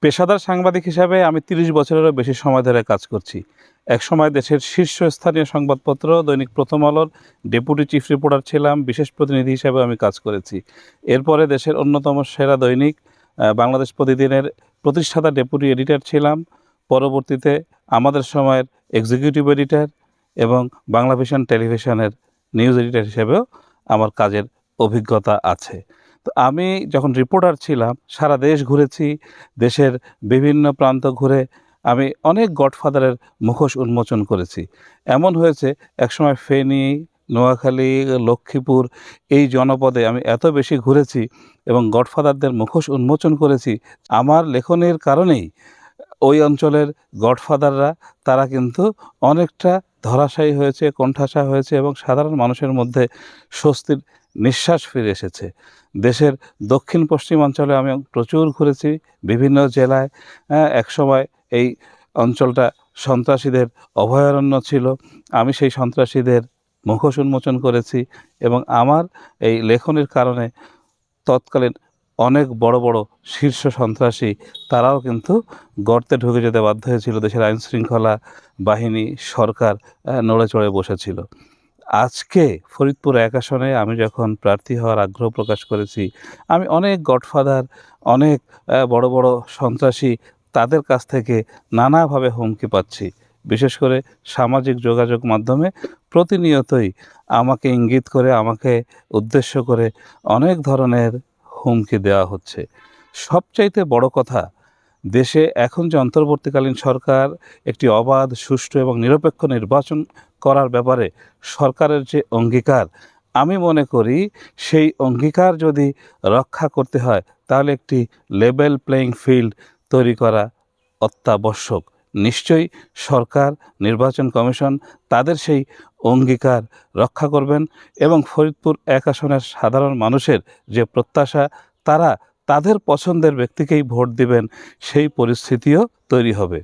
পেশাদার সাংবাদিক হিসাবে আমি ৩০ বছরেরও বেশি সময় ধরে কাজ করছি। একসময় দেশের শীর্ষস্থানীয় সংবাদপত্র দৈনিক প্রথম আলোর ডেপুটি চিফ রিপোর্টার ছিলাম, বিশেষ প্রতিনিধি হিসেবেও আমি কাজ করেছি। এরপরে দেশের অন্যতম সেরা দৈনিক বাংলাদেশ প্রতিদিনের প্রতিষ্ঠাতা ডেপুটি এডিটর ছিলাম। পরবর্তীতে আমাদের সময়ের এক্সিকিউটিভ এডিটর এবং বাংলা ভিশন টেলিভিশনের নিউজ এডিটর হিসেবেও আমার কাজের অভিজ্ঞতা আছে। তো আমি যখন রিপোর্টার ছিলাম সারা দেশ ঘুরেছি, দেশের বিভিন্ন প্রান্ত ঘুরে আমি অনেক গডফাদারের মুখোশ উন্মোচন করেছি। এমন হয়েছে একসময় ফেনী, নোয়াখালী, লক্ষ্মীপুর এই জনপদে আমি এত বেশি ঘুরেছি এবং গডফাদারদের মুখোশ উন্মোচন করেছি। আমার লেখনের কারণেই ওই অঞ্চলের গডফাদাররা তারা কিন্তু অনেকটা ধরাশায়ী হয়েছে, কোণঠাসা হয়েছে এবং সাধারণ মানুষের মধ্যে স্বস্তির নিঃশ্বাস ফিরে এসেছে। দেশের দক্ষিণ পশ্চিমাঞ্চলে আমি প্রচুর ঘুরেছি, বিভিন্ন জেলায়। একসময় এই অঞ্চলটা সন্ত্রাসীদের অভয়ারণ্য ছিল। আমি সেই সন্ত্রাসীদের মুখোশ উন্মোচন করেছি এবং আমার এই লেখনের কারণে তৎকালীন অনেক বড় বড় শীর্ষ সন্ত্রাসী তারাও কিন্তু গর্তে ঢুকে যেতে বাধ্য হয়েছিল। দেশের আইনশৃঙ্খলা বাহিনী, সরকার নড়ে চড়ে বসেছিল। আজকে ফরিদপুর ১ আসনে আমি যখন প্রার্থী হওয়ার আগ্রহ প্রকাশ করেছি, আমি অনেক গডফাদার, অনেক বড় বড় সন্ত্রাসী তাদের কাছ থেকে নানাভাবে হুমকি পাচ্ছি। বিশেষ করে সামাজিক যোগাযোগ মাধ্যমে প্রতিনিয়তই আমাকে ইঙ্গিত করে, আমাকে উদ্দেশ্য করে অনেক ধরনের হুমকি দেওয়া হচ্ছে। সবচাইতে বড় কথা, দেশে এখন যে অন্তর্বর্তীকালীন সরকার একটি অবাধ, সুষ্ঠু এবং নিরপেক্ষ নির্বাচন করার ব্যাপারে সরকারের যে অঙ্গীকার, আমি মনে করি সেই অঙ্গীকার যদি রক্ষা করতে হয় তাহলে একটি লেভেল প্লেয়িং ফিল্ড তৈরি করা অত্যাবশ্যক। নিশ্চয়ই সরকার, নির্বাচন কমিশন তাদের সেই অঙ্গীকার রক্ষা করবেন এবং ফরিদপুর ১ আসনের সাধারণ মানুষের যে প্রত্যাশা, তারা তাদের পছন্দের ব্যক্তিকেই ভোট দিবেন, সেই পরিস্থিতিও তৈরি হবে।